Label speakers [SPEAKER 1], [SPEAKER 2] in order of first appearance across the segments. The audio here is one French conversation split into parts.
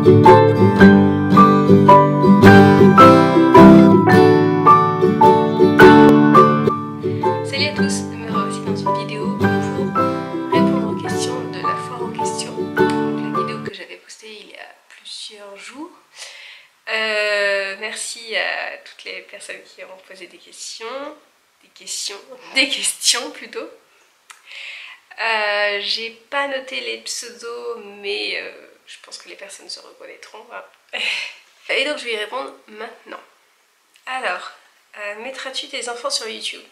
[SPEAKER 1] Salut à tous, me revoici dans une vidéo pour répondre aux questions de la foire aux questions. Donc, la vidéo que j'avais postée il y a plusieurs jours. Merci à toutes les personnes qui ont posé des questions. Des questions plutôt. J'ai pas noté les pseudos, mais je pense que les personnes se reconnaîtront. Hein. Et donc je vais y répondre maintenant. Alors, mettras-tu tes enfants sur YouTube ?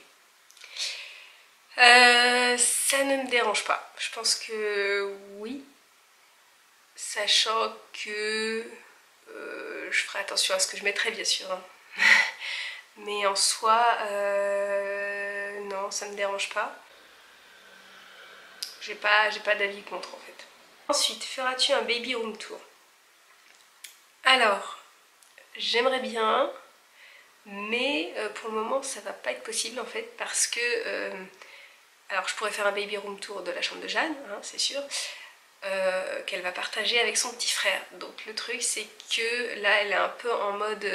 [SPEAKER 1] Ça ne me dérange pas. Je pense que oui. Sachant que je ferai attention à ce que je mettrai, bien sûr. Hein. Mais en soi, non, ça me dérange pas. J'ai pas d'avis contre en fait. Ensuite, feras-tu un baby room tour? Alors, j'aimerais bien, mais pour le moment ça va pas être possible en fait parce que alors je pourrais faire un baby room tour de la chambre de Jeanne, hein, c'est sûr, qu'elle va partager avec son petit frère. Donc le truc c'est que là elle est un peu en mode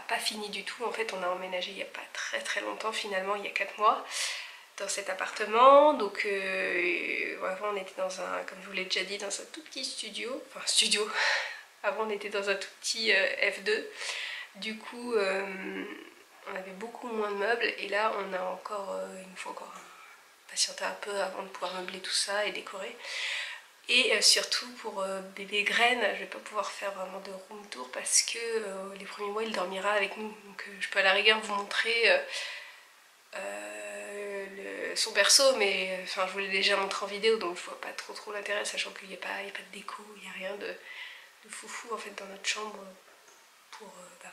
[SPEAKER 1] pas fini du tout. En fait on a emménagé il n'y a pas très longtemps, finalement il y a 4 mois dans cet appartement. Donc avant on était dans un, comme je vous l'ai déjà dit, dans un tout petit studio, enfin studio, avant on était dans un tout petit F2. Du coup on avait beaucoup moins de meubles et là on a encore, il nous faut encore patienter un peu avant de pouvoir meubler tout ça et décorer. Et surtout pour bébé Graine, je vais pas pouvoir faire vraiment de room tour parce que les premiers mois il dormira avec nous. Donc je peux à la rigueur vous montrer son berceau, mais enfin je vous l'ai déjà montré en vidéo, donc je vois pas trop l'intérêt, sachant qu'il n'y a, pas de déco, il n'y a rien de foufou en fait dans notre chambre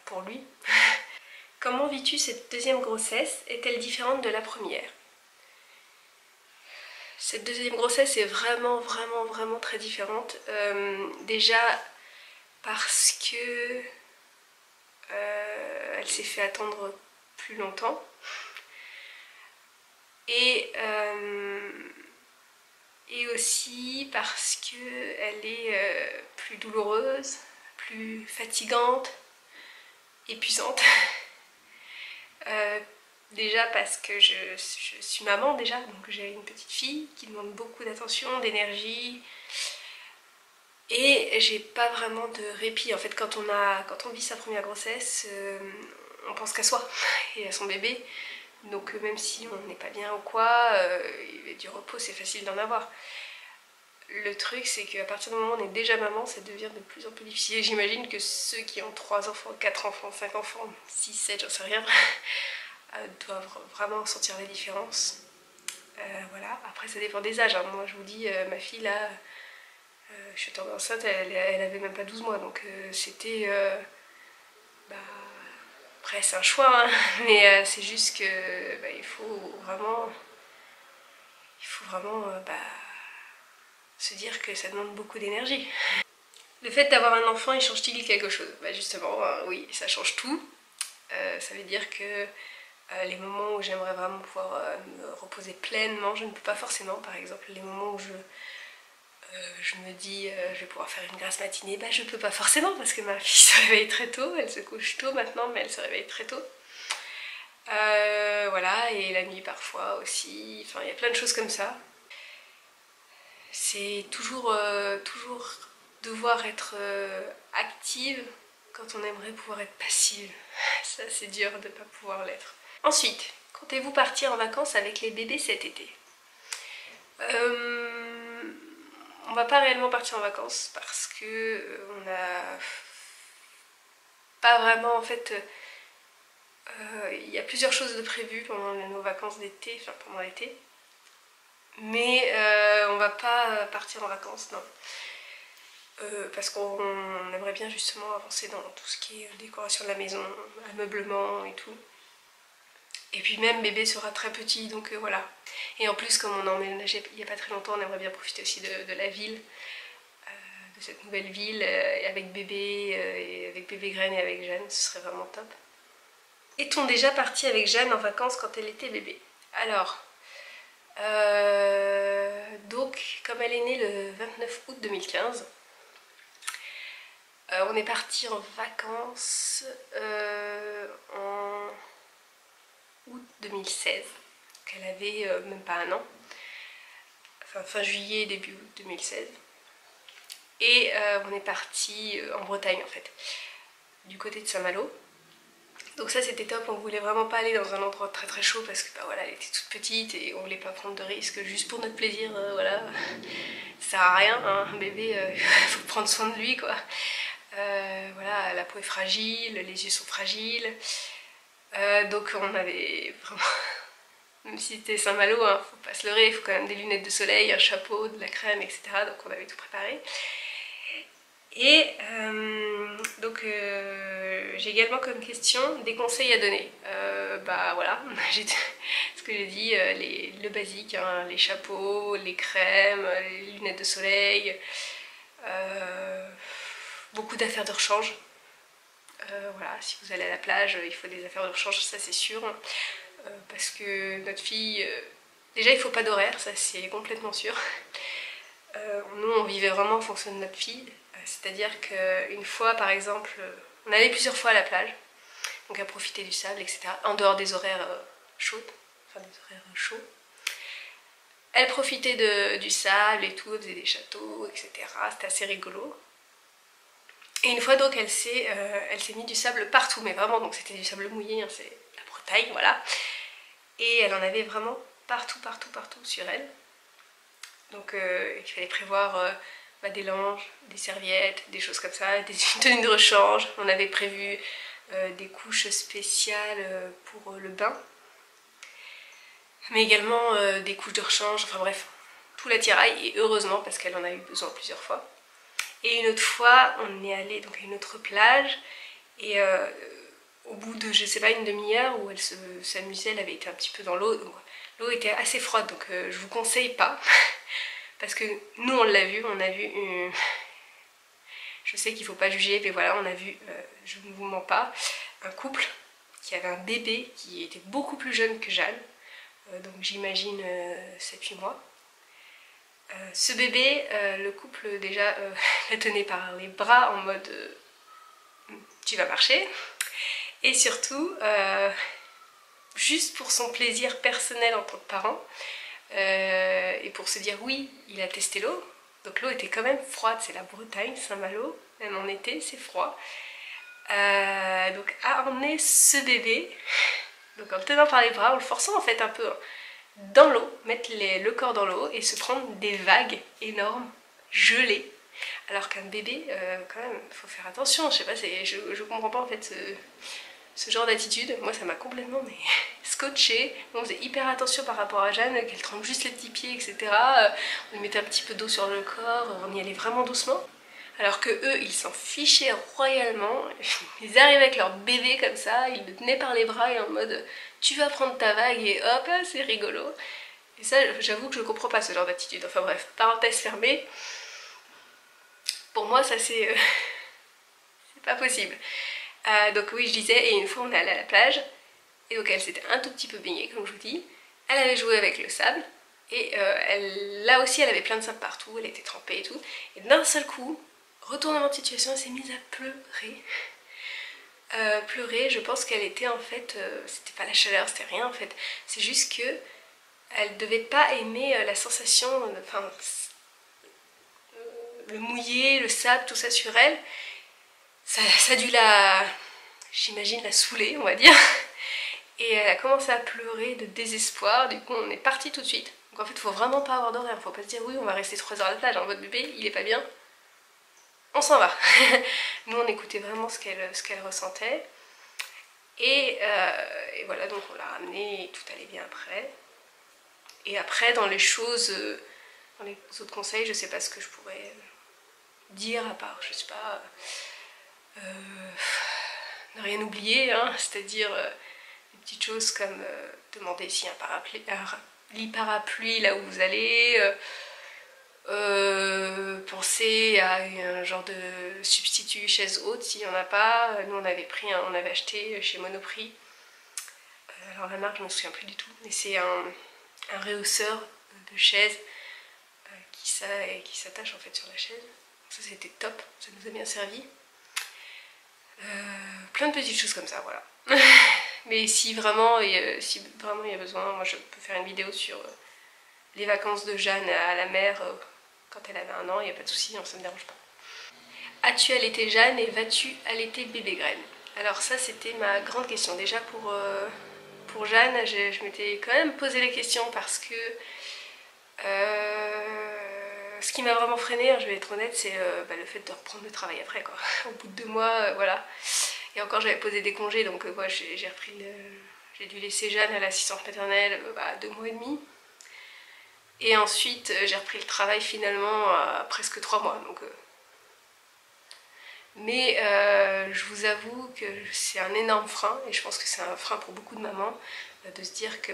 [SPEAKER 1] pour lui. Comment vis-tu cette deuxième grossesse? Est-elle différente de la première? Cette deuxième grossesse est vraiment très différente. Déjà parce que elle s'est fait attendre plus longtemps. Et aussi parce qu'elle est plus douloureuse, plus fatigante, épuisante. Déjà parce que je suis maman déjà, donc j'ai une petite fille qui demande beaucoup d'attention, d'énergie. Et j'ai pas vraiment de répit. En fait quand on vit sa première grossesse, on pense qu'à soi et à son bébé. Donc même si on n'est pas bien ou quoi, du repos c'est facile d'en avoir. Le truc c'est qu'à partir du moment où on est déjà maman, ça devient de plus en plus difficile. Et j'imagine que ceux qui ont 3 enfants, 4 enfants, 5 enfants, 6, 7, j'en sais rien, doivent vraiment sentir la différence. Voilà, après ça dépend des âges. Hein. Moi je vous dis, ma fille là, je suis tombée enceinte, elle avait même pas 12 mois, donc c'était... Après c'est un choix, hein, mais c'est juste que il faut vraiment se dire que ça demande beaucoup d'énergie. Le fait d'avoir un enfant, il change-t-il quelque chose? Justement, oui, ça change tout. Ça veut dire que les moments où j'aimerais vraiment pouvoir me reposer pleinement, je ne peux pas forcément. Par exemple, les moments où je me dis je vais pouvoir faire une grasse matinée, je peux pas forcément parce que ma fille se réveille très tôt, elle se couche tôt maintenant mais elle se réveille très tôt. Voilà, et la nuit parfois aussi, enfin il y a plein de choses comme ça. C'est toujours devoir être active quand on aimerait pouvoir être passive. Ça c'est dur de ne pas pouvoir l'être. Ensuite, comptez-vous partir en vacances avec les bébés cet été? On va pas réellement partir en vacances parce que on a pas vraiment en fait... il y a plusieurs choses de prévues pendant nos vacances d'été, enfin pendant l'été. Mais on va pas partir en vacances, non. Parce qu'on aimerait bien justement avancer dans tout ce qui est décoration de la maison, ameublement et tout. Et puis même bébé sera très petit, donc voilà. Et en plus comme on a emménagé il n'y a pas très longtemps, on aimerait bien profiter aussi de la ville, de cette nouvelle ville, avec bébé, et avec bébé Graine et avec Jeanne, ce serait vraiment top. Est-on déjà parti avec Jeanne en vacances quand elle était bébé? Alors, Donc comme elle est née le 29 août 2015, on est parti en vacances en août 2016. Donc elle avait même pas un an. Enfin fin juillet, début août 2016. Et on est parti en Bretagne en fait, du côté de Saint-Malo. Donc ça c'était top, on voulait vraiment pas aller dans un endroit très très chaud parce que bah voilà, elle était toute petite et on voulait pas prendre de risques juste pour notre plaisir, voilà. Ça sert à rien, hein, un bébé, il faut prendre soin de lui quoi. Voilà, la peau est fragile, les yeux sont fragiles. Donc on avait vraiment, même si c'était Saint-Malo, hein, faut pas se leurrer, il faut quand même des lunettes de soleil, un chapeau, de la crème, etc. Donc on avait tout préparé. Et donc j'ai également comme question des conseils à donner. Bah voilà, ce que j'ai dit, le basique, hein, les chapeaux, les crèmes, les lunettes de soleil, beaucoup d'affaires de rechange. Voilà, si vous allez à la plage, il faut des affaires de rechange, ça c'est sûr. Parce que notre fille, déjà il faut pas d'horaire, ça c'est complètement sûr. Nous on vivait vraiment en fonction de notre fille. C'est-à-dire qu'une fois, par exemple, on allait plusieurs fois à la plage, donc à profiter du sable, etc., en dehors des horaires chauds, enfin des horaires chauds. Elle profitait du sable et tout, elle faisait des châteaux, etc. C'était assez rigolo. Et une fois donc, elle s'est mis du sable partout, mais vraiment, donc c'était du sable mouillé, hein, c'est la Bretagne, voilà. Et elle en avait vraiment partout, partout, partout sur elle. Donc il fallait prévoir des langes, des serviettes, des choses comme ça, des tenues de rechange. On avait prévu des couches spéciales pour le bain, mais également des couches de rechange, enfin bref, tout l'attirail, et heureusement parce qu'elle en a eu besoin plusieurs fois. Et une autre fois, on est allé donc à une autre plage, et au bout de, je sais pas, une demi-heure où elle s'amusait, elle avait été un petit peu dans l'eau, donc l'eau était assez froide, donc je vous conseille pas. Parce que nous on l'a vu, on a vu une... Je sais qu'il ne faut pas juger, mais voilà, on a vu, je ne vous mens pas, un couple qui avait un bébé qui était beaucoup plus jeune que Jeanne, donc j'imagine 7-8 mois. Ce bébé, le couple déjà la tenait par les bras en mode tu vas marcher, et surtout juste pour son plaisir personnel en tant que parent, et pour se dire oui, il a testé l'eau. Donc l'eau était quand même froide, c'est la Bretagne, Saint-Malo, même en été c'est froid. Donc à emmener ce bébé, donc en le tenant par les bras, en le forçant en fait un peu dans l'eau, mettre le corps dans l'eau et se prendre des vagues énormes, gelées. Alors qu'un bébé, quand même, il faut faire attention, je sais pas, je comprends pas en fait ce genre d'attitude. Moi ça m'a complètement scotché. On faisait hyper attention par rapport à Jeanne, qu'elle trempe juste les petits pieds, etc. On lui mettait un petit peu d'eau sur le corps, on y allait vraiment doucement. Alors que eux, ils s'en fichaient royalement. Ils arrivaient avec leur bébé comme ça, ils le tenaient par les bras et en mode tu vas prendre ta vague et hop, c'est rigolo. Et ça, j'avoue que je comprends pas ce genre d'attitude. Enfin bref, parenthèse fermée. Pour moi, ça c'est pas possible. Donc oui, je disais, et une fois on est allé à la plage, et donc elle s'était un tout petit peu baignée, comme je vous dis. Elle avait joué avec le sable, et là aussi elle avait plein de sable partout, elle était trempée et tout. Et d'un seul coup, retournement de situation, elle s'est mise à pleurer. Pleurer, je pense qu'elle était en fait, c'était pas la chaleur, c'était rien en fait. C'est juste que elle devait pas aimer la sensation, enfin le mouillé, le sable, tout ça sur elle. Ça a dû j'imagine la saouler, on va dire. Et elle a commencé à pleurer de désespoir, du coup on est parti tout de suite. Donc en fait, faut vraiment pas avoir d'horaire, faut pas se dire oui, on va rester 3 heures à la plage, votre bébé, il est pas bien. On s'en va. Nous on écoutait vraiment ce qu'elle ressentait. Et voilà, donc on l'a ramenée et tout allait bien après. Et après, dans les choses, dans les autres conseils, je sais pas ce que je pourrais dire à part, je sais pas, ne rien oublier, hein, c'est-à dire des petites choses comme demander s'il y a un lit parapluie là où vous allez, penser à un genre de substitut chaise haute s'il n'y en a pas. Nous on avait acheté chez Monoprix, alors la marque je ne me souviens plus du tout, mais c'est un rehausseur de chaise qui s'attache en fait sur la chaise. Ça c'était top, ça nous a bien servi. Plein de petites choses comme ça, voilà. Mais si vraiment il y a besoin, moi je peux faire une vidéo sur les vacances de Jeanne à la mer quand elle avait 1 an, il n'y a pas de souci, ça me dérange pas. As-tu allaité Jeanne et vas-tu allaiter bébé Graine? Alors ça c'était ma grande question. Déjà pour Jeanne, je m'étais quand même posé les questions parce que ce qui m'a vraiment freinée, je vais être honnête, c'est le fait de reprendre le travail après quoi. Au bout de 2 mois, voilà. Et encore j'avais posé des congés donc j'ai dû laisser Jeanne à l'assistante maternelle 2 mois et demi. Et ensuite j'ai repris le travail finalement à presque 3 mois. Donc, mais je vous avoue que c'est un énorme frein et je pense que c'est un frein pour beaucoup de mamans de se dire que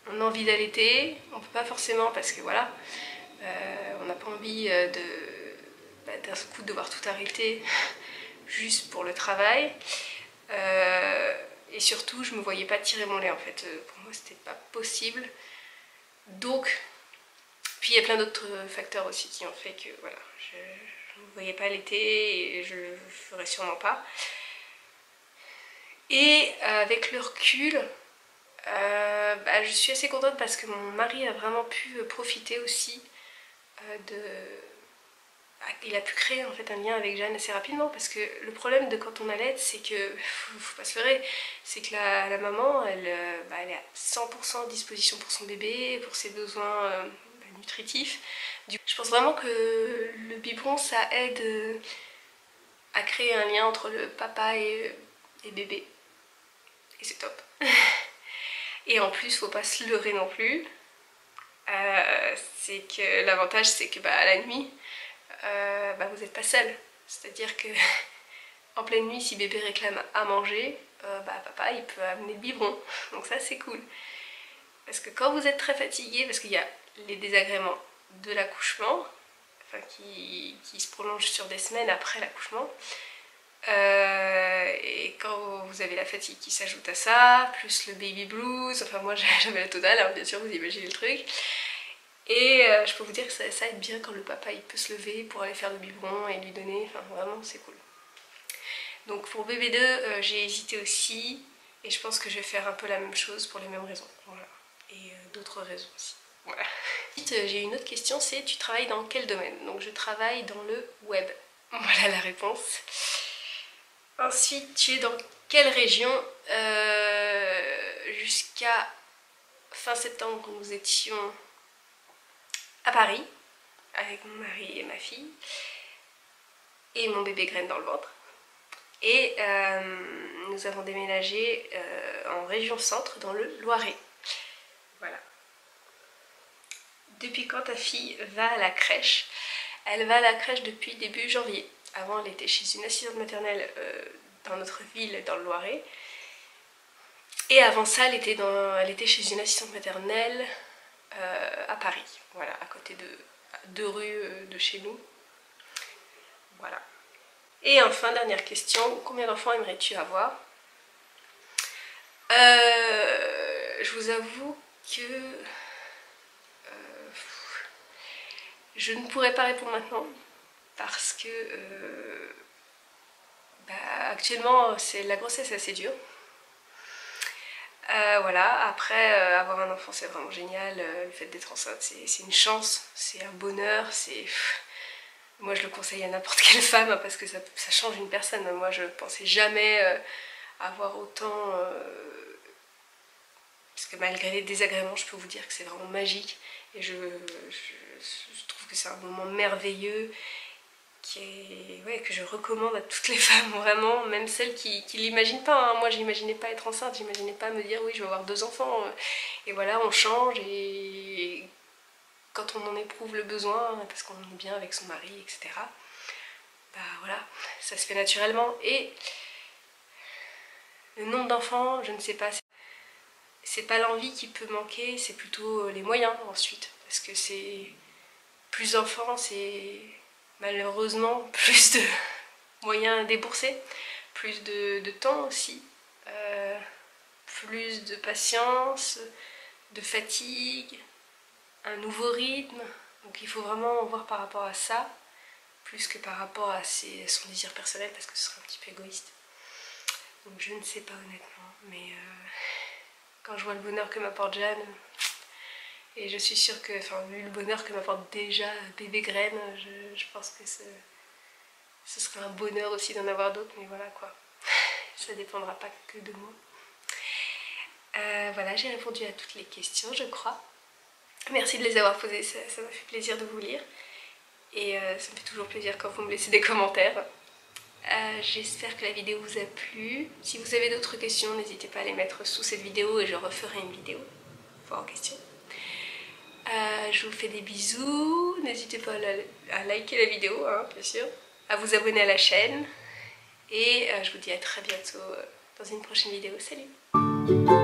[SPEAKER 1] on a envie d'allaiter, on peut pas forcément parce que voilà, on n'a pas envie d'un coup de devoir tout arrêter juste pour le travail. Et surtout, je me voyais pas tirer mon lait en fait. Pour moi, c'était pas possible. Donc, puis il y a plein d'autres facteurs aussi qui ont fait que voilà, je ne me voyais pas allaiter et je le ferais sûrement pas. Et avec le recul, je suis assez contente parce que mon mari a vraiment pu profiter aussi il a pu créer en fait un lien avec Jeanne assez rapidement parce que le problème de quand on allaite c'est que, faut pas se leurrer, c'est que la maman elle est à 100% à disposition pour son bébé, pour ses besoins nutritifs. Je pense vraiment que le biberon ça aide à créer un lien entre le papa et bébé et c'est top. Et en plus faut pas se leurrer non plus, c'est que l'avantage c'est que à la nuit vous n'êtes pas seul. C'est-à-dire que en pleine nuit, si bébé réclame à manger, papa il peut amener le biberon. Donc ça c'est cool. Parce que quand vous êtes très fatigué, parce qu'il y a les désagréments de l'accouchement, qui se prolongent sur des semaines après l'accouchement, et quand vous avez la fatigue qui s'ajoute à ça, plus le baby blues, enfin moi j'avais la totale, hein, bien sûr vous imaginez le truc. Et je peux vous dire que ça aide bien quand le papa il peut se lever pour aller faire le biberon et lui donner, enfin vraiment c'est cool. Donc pour bébé 2 j'ai hésité aussi et je pense que je vais faire un peu la même chose pour les mêmes raisons, voilà. Et d'autres raisons aussi, voilà. Ensuite j'ai une autre question, c'est tu travailles dans quel domaine? Donc je travaille dans le web, voilà la réponse. Ensuite tu es dans quelle région? Jusqu'à fin septembre nous étions à Paris, avec mon mari et ma fille, et mon bébé Graine dans le ventre. Et nous avons déménagé en région centre, dans le Loiret. Voilà. Depuis quand ta fille va à la crèche? Elle va à la crèche depuis début janvier. Avant, elle était chez une assistante maternelle dans notre ville, dans le Loiret. Et avant ça, elle était chez une assistante maternelle à Paris, voilà, à côté de 2 rues de chez nous. Voilà. Et enfin, dernière question, combien d'enfants aimerais-tu avoir? Je vous avoue que je ne pourrais pas répondre maintenant parce que actuellement la grossesse est assez dure. Voilà, après avoir un enfant c'est vraiment génial, le fait d'être enceinte c'est une chance, c'est un bonheur, moi je le conseille à n'importe quelle femme hein, parce que ça change une personne. Moi je pensais jamais avoir autant, parce que malgré les désagréments je peux vous dire que c'est vraiment magique et je trouve que c'est un moment merveilleux que je recommande à toutes les femmes, vraiment, même celles qui l'imaginent pas. Hein. Moi, j'imaginais pas être enceinte, j'imaginais pas me dire oui, je vais avoir 2 enfants. Et voilà, on change et quand on en éprouve le besoin, parce qu'on est bien avec son mari, etc. Voilà, ça se fait naturellement. Et le nombre d'enfants, je ne sais pas. C'est pas l'envie qui peut manquer, c'est plutôt les moyens ensuite. Parce que c'est plus d'enfants, c'est malheureusement plus de moyens à débourser, plus de temps aussi, plus de patience, de fatigue, un nouveau rythme. Donc il faut vraiment voir par rapport à ça, plus que par rapport à son désir personnel, parce que ce serait un petit peu égoïste. Donc je ne sais pas honnêtement, mais quand je vois le bonheur que m'apporte Jeanne, et je suis sûre que, enfin vu le bonheur que m'apporte déjà bébé graine, je pense que ce serait un bonheur aussi d'en avoir d'autres, mais voilà quoi. Ça dépendra pas que de moi. Voilà, j'ai répondu à toutes les questions, je crois. Merci de les avoir posées, ça m'a fait plaisir de vous lire. Et ça me fait toujours plaisir quand vous me laissez des commentaires. J'espère que la vidéo vous a plu. Si vous avez d'autres questions, n'hésitez pas à les mettre sous cette vidéo et je referai une vidéo en question. Je vous fais des bisous. N'hésitez pas à liker la vidéo, hein, bien sûr. À vous abonner à la chaîne. Et je vous dis à très bientôt dans une prochaine vidéo. Salut!